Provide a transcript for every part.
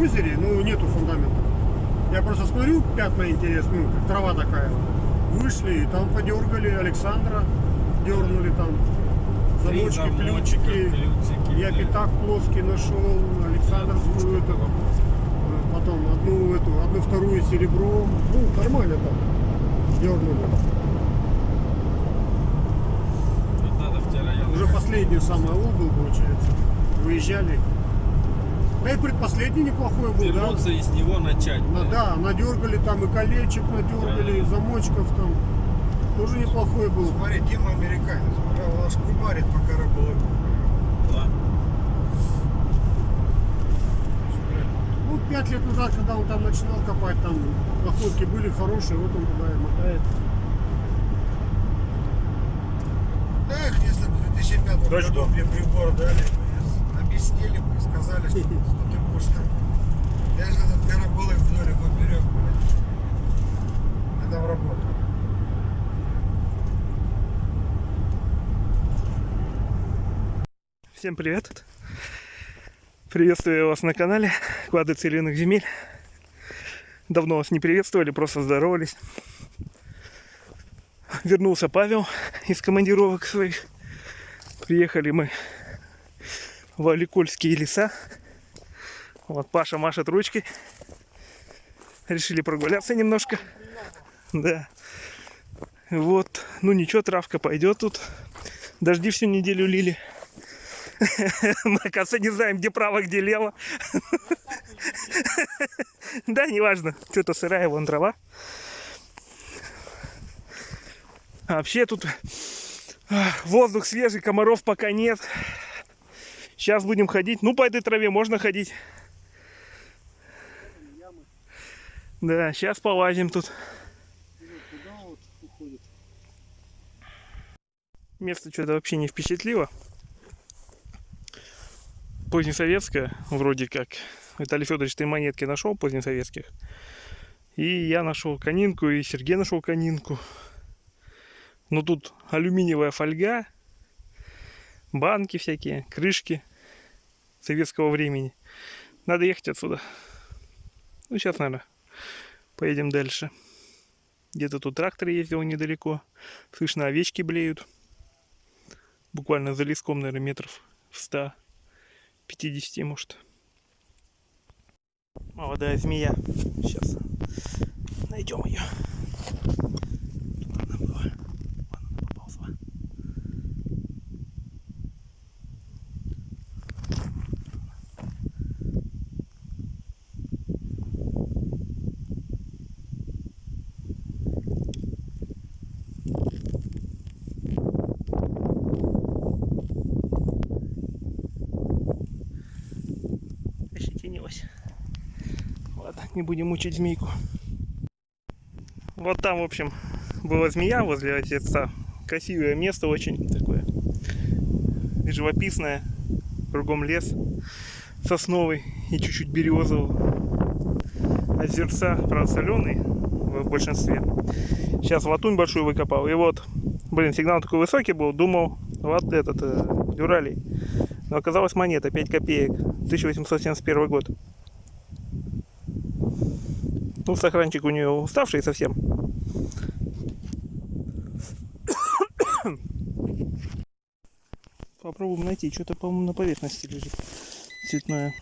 озере, но нету фундамента. Я просто смотрю, пятна интересные, ну, как трава такая. Вышли, и там подергали Александра, дернули там замочки, ключики. Я пятак плоский нашел, Александровскую эту, потом одну вторую серебро. Ну, нормально там. Дернули. Уже последний самый аул был, получается. Выезжали. Да и предпоследний неплохой был, вернуться, да? И с него начать. Да, надергали там и колечек надергали, и замочков там. Тоже неплохой был. Смотри, Дима американец. Он аж кумарит, пока рыбалок. Да. Ну, 5 лет назад, когда он там начинал копать, там находки были хорошие, вот он туда и мотает. Эх, если бы в 2005 году мне прибор дали, объяснили бы и сказали, что ты будешь там. Я же этот караболы вдоль и поперек, блядь. Я там работаю. Всем привет! Приветствую вас на канале Клады Целинных Земель. Давно вас не приветствовали, просто здоровались. Вернулся Павел из командировок своих. Приехали мы в Аликольские леса. Вот Паша машет ручкой. Решили прогуляться немножко. Да. Вот. Ну ничего, травка пойдет тут. Дожди всю неделю лили. Мы, оказывается, не знаем, где право, где лево. Да, неважно. Что-то сырая, вон трава. А вообще тут воздух свежий, комаров пока нет. Сейчас будем ходить. Ну, по этой траве можно ходить. Да, сейчас полазим тут. Место что-то вообще не впечатлило. Позднесоветское, вроде как. Виталий Федорович, ты монетки нашел позднесоветских. И я нашел конинку, и Сергей нашел конинку. Но тут алюминиевая фольга, банки всякие, крышки советского времени. Надо ехать отсюда. Ну, сейчас, наверное, поедем дальше. Где-то тут трактор ездил недалеко. Слышно, овечки блеют. Буквально за леском, наверное, метров в 150, может. Молодая змея. Сейчас найдем ее. Тут она была. Вон она поползла. Ощетинилась. Ладно, не будем мучить змейку. Вот там, в общем, была змея возле озерца. Красивое место очень такое. Живописное. Кругом лес сосновый и чуть-чуть березовый. Озерца, правда, соленый в большинстве. Сейчас латунь большую выкопал. И вот, блин, сигнал такой высокий был. Думал, вот этот, дюралей. Но оказалась монета, 5 копеек. 1871 год. Ну, сохранчик у нее уставший совсем. Попробуем найти. Что-то, по-моему, на поверхности лежит. Цветное.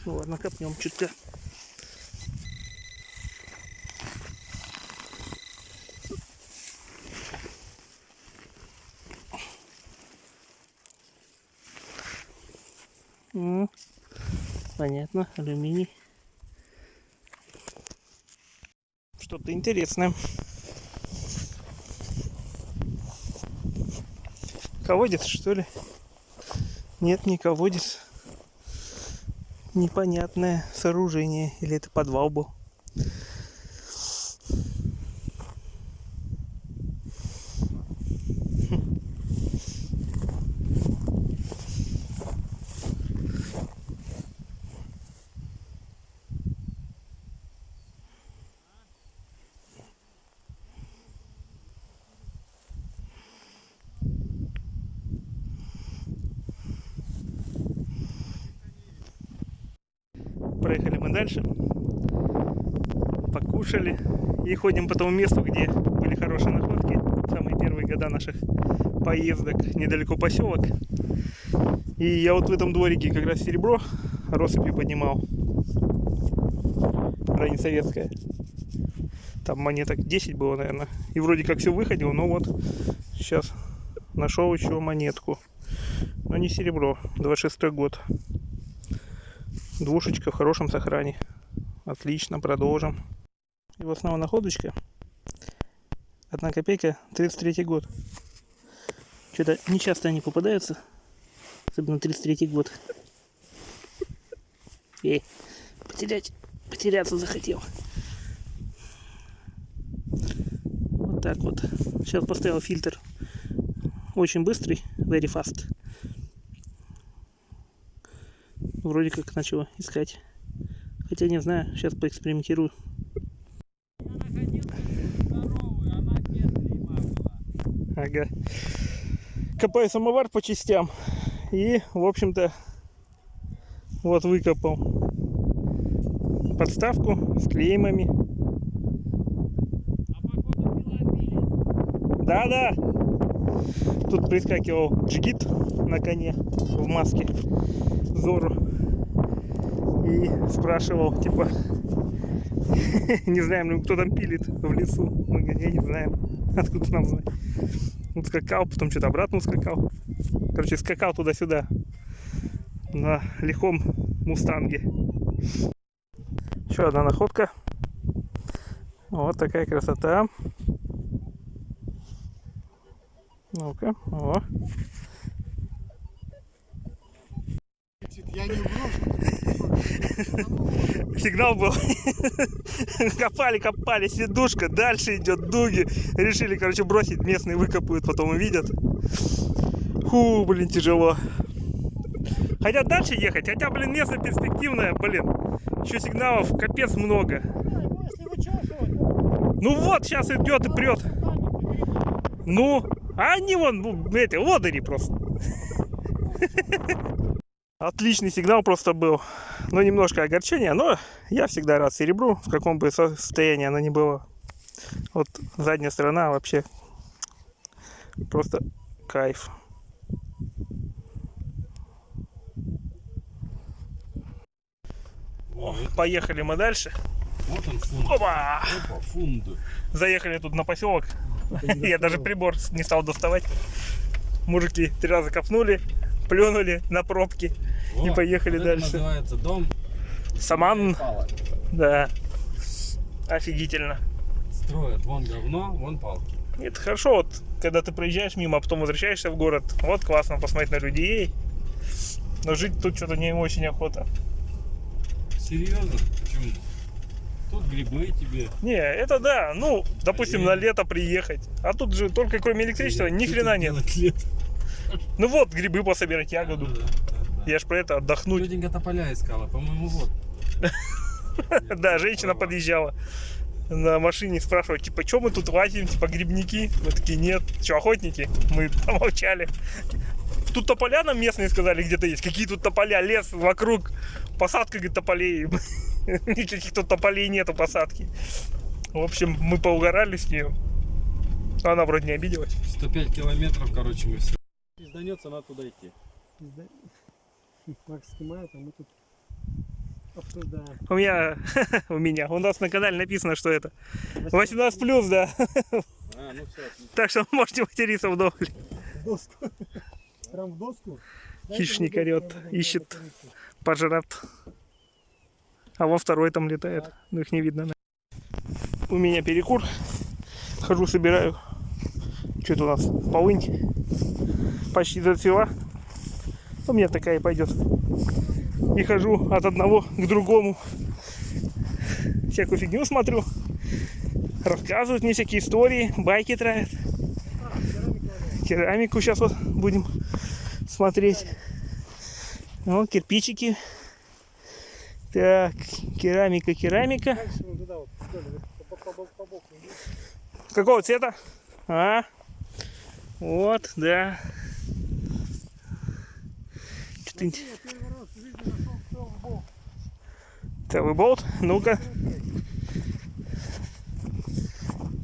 Ну ладно, копнем чуть-чуть. Понятно, алюминий. Что-то интересное. Колодец, что ли? Нет, не колодец. Непонятное сооружение. Или это подвал был? Поехали мы дальше. Покушали. И ходим по тому месту, где были хорошие находки. Самые первые года наших поездок. Недалеко поселок. И я вот в этом дворике как раз серебро россыпью поднимал. Раннесоветское. Там монеток 10 было, наверное. И вроде как все выходило, но вот сейчас нашел еще монетку. Но не серебро. 26-й год. Двушечка в хорошем сохране. Отлично, продолжим. И вот снова находочка. 1 копейка, 33-й год. Что-то не часто они попадаются. Особенно 33-й год. Потеряться захотел. Вот так вот. Сейчас поставил фильтр. Очень быстрый. Very fast. Вроде как начал искать. Хотя не знаю. Сейчас поэкспериментирую. Ага. Копаю самовар по частям. И, в общем-то, вот выкопал подставку с клеймами. Да-да. Тут прискакивал джигит на коне в маске Зору. И спрашивал, типа, не знаем ли, кто там пилит в лесу. Мы говорим, не знаем. Откуда нам знать? Он скакал, потом что-то обратно скакал. Короче, скакал туда-сюда. На лихом мустанге. Еще одна находка. Вот такая красота. Ну-ка, о. Я не угрожу. Сигнал был. Копали, сидушка, дальше идет дуги. Решили, короче, бросить, местные выкопают, потом увидят. Фу, блин, тяжело. Хотят дальше ехать, хотя, блин, место перспективное, блин. Еще сигналов капец много. Ну вот, сейчас идет и прет. Ну, а они вон, эти, лодыри просто. Отличный сигнал просто был. Но немножко огорчения, но я всегда рад серебру, в каком бы состоянии оно ни было. Вот задняя сторона вообще просто кайф. О, поехали мы дальше. Вот он фунт. Опа! Опа, фунт. Заехали тут на поселок. Я даже прибор не стал доставать. Мужики 3 раза копнули, плюнули на пробки и поехали это дальше. Называется дом Саман. Да. Офигительно. Строят вон говно, вон палки. Это хорошо, вот когда ты проезжаешь мимо, а потом возвращаешься в город. Вот классно посмотреть на людей. Но жить тут что-то не очень охота. Серьезно? Почему? Тут грибы тебе. Не, это да, ну, допустим, на лето приехать. А тут же только кроме электричества ни хрена нет. Ну вот, грибы пособирать, ягоду. Я ж про это отдохнуть. Тетенька тополя искала, по-моему, вот. Да, женщина подъезжала на машине, спрашивала, типа, что мы тут лазим, типа, грибники? Мы такие, нет, что, охотники? Мы помолчали. Тут тополя нам местные сказали, где-то есть. Какие тут тополя? Лес вокруг. Посадка, говорит, тополей. Никаких тут тополей нету, посадки. В общем, мы поугорали с нее. Она вроде не обиделась. 105 километров, короче, мы все. Пизданется, надо туда идти. Макс снимает, а мы тут обсуждаем. У нас на канале написано, что это 18+, да. А, ну все, отлично. Так что можете материться вдоволь. В доску. Прям в доску. Хищник орет, ищет, пожрат. А во второй там летает. Ну их не видно. У меня перекур. Хожу, собираю. Что это у нас? Полынь. Почти зацвела. У меня такая и пойдет. И хожу от одного к другому. Всякую фигню смотрю. Рассказывают мне всякие истории. Байки травят. Керамику сейчас вот будем смотреть. Вот кирпичики. Так, керамика. Какого цвета? А? Вот, да. Целый болт. Ну-ка.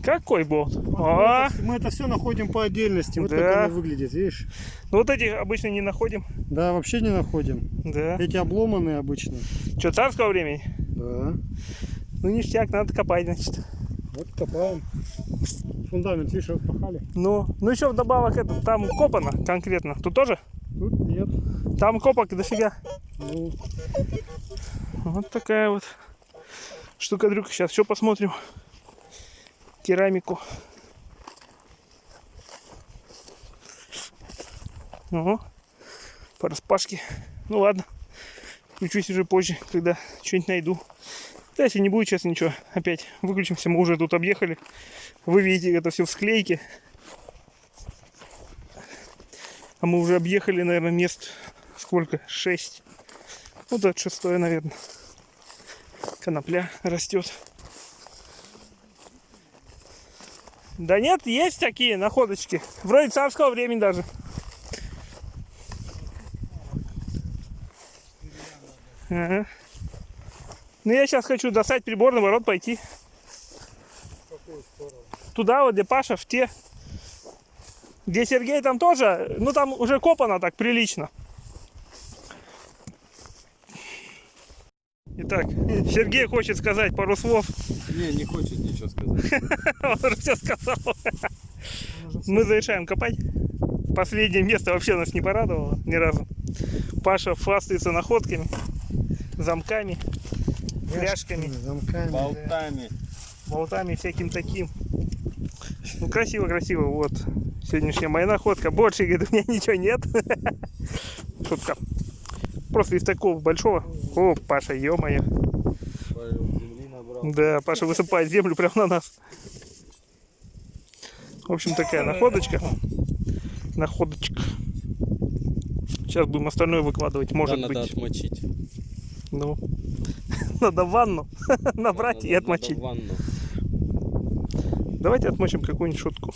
Какой болт? А, Мы это все находим по отдельности. Вот Да. как оно выглядит, видишь? ну вот эти обычно не находим. Да, вообще не находим. Да. Эти обломанные обычно. Что, царского времени? Да. Ну ништяк, надо копать, значит. Вот копаем. Фундамент, видишь, распахали. Ну еще вдобавок это, там копано конкретно. Тут тоже? Тут нет. Там копок дофига. Ну, Вот такая вот штука-дрюка. Сейчас еще посмотрим. Керамику. Ого. По распашке. Ну ладно. Включусь уже позже, когда что-нибудь найду. Да, если не будет сейчас ничего, опять выключимся. Мы уже тут объехали. Вы видите, это все в склейке. А мы уже объехали, наверное, мест сколько? 6. Вот это 6-е, наверное. Конопля растет. Да нет, есть такие находочки. Вроде царского времени даже. Ага. Ну я сейчас хочу достать приборный ворот, пойти. Туда вот, где Паша, в те. Где Сергей, там тоже, ну там уже копано так прилично. Итак, Сергей хочет сказать пару слов. Не хочет ничего сказать. Он уже все сказал. Мы завершаем копать. Последнее место вообще нас не порадовало ни разу. Паша фастается находками, замками, фляжками, замками. Болтами. болтами, всяким таким. Ну, красиво. Вот. Сегодняшняя моя находка. Больше, говорит, у меня ничего нет. Шутка. Просто из такого большого. О, Паша, ё-моё. Земли набрал. Да, Паша высыпает землю прямо на нас. В общем, такая находочка. Находочка. Сейчас будем остальное выкладывать, может Да, быть. надо отмочить. Ну, надо ванну набрать и отмочить. Надо ванну. Давайте отмочим какую-нибудь шутку.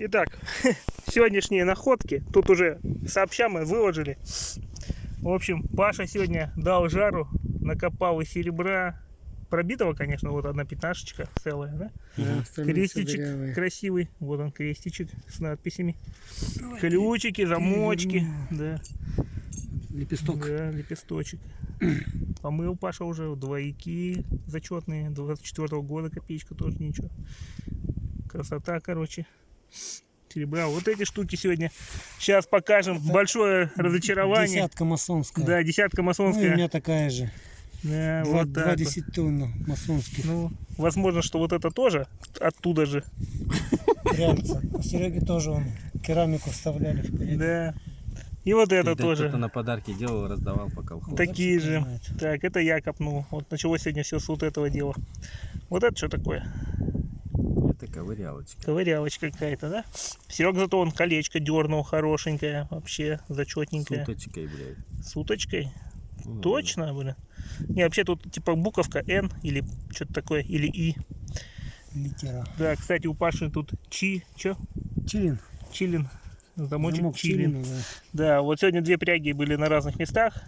Итак, сегодняшние находки. Тут уже сообща мы выложили. В общем, Паша сегодня дал жару, накопал из серебра. Пробитого, конечно, вот одна пятнашечка целая, да? Крестичек красивый. Вот он, крестичек с надписями. Ключики, замочки. Да. Лепесток. Да, лепесточек. Помыл Паша уже, двойки зачетные, 24-го года, копеечка тоже ничего. Красота, короче. Серебра. Вот эти штуки сегодня. Сейчас покажем. Большое разочарование. Десятка масонская. Да, десятка Ну, и у масонская. меня такая же. Да, Два вот так вот. десятитонна масонских. Ну, возможно, что вот это тоже оттуда же. Прямца. У Сереги тоже он керамику вставляли в перед. Да. И вот это Видать, тоже. кто-то на подарки делал, раздавал по колхозу. Такие Кто же. знает. Так, это я копнул. Вот началось сегодня все с вот этого дела. Вот это что такое? Это ковырялочка. Ковырялочка какая-то, да? Серега зато он колечко дернул хорошенькое, вообще С зачетненькое. уточкой, блядь. С уточкой? Ну, Точно, блин. Не, вообще тут типа буковка Н или что-то такое, или И. Литера. Да, кстати, у Паши тут чё? Чилин. Чилин. Замочек Замок чилин. Чилина, да. Да, вот сегодня две пряги были на разных местах.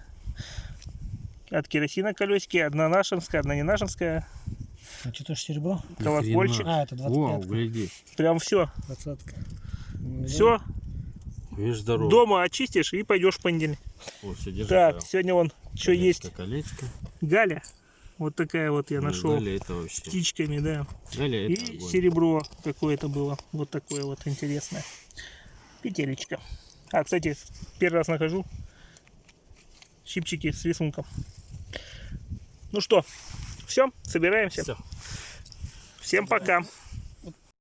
От керосина колесики, одна нашинская, одна не нашинская. А что-то серебро? Ни Колокольчик. хрена. А, это Вау, 25-ка. гляди. Прям все. 20-ка. Все. Видишь, здорово. Дома очистишь и пойдешь в понедельник. О, все, держи. Так, прям. сегодня вон что есть. Колечко. Галя. Вот такая вот я Ну, нашел. Галя это вообще. С птичками, да. Галя И это огонь. серебро какое-то было. Вот такое вот интересное. Петелечка. А, кстати, первый раз нахожу щипчики с рисунком. Ну что, все, собираемся. Всё. Всем пока.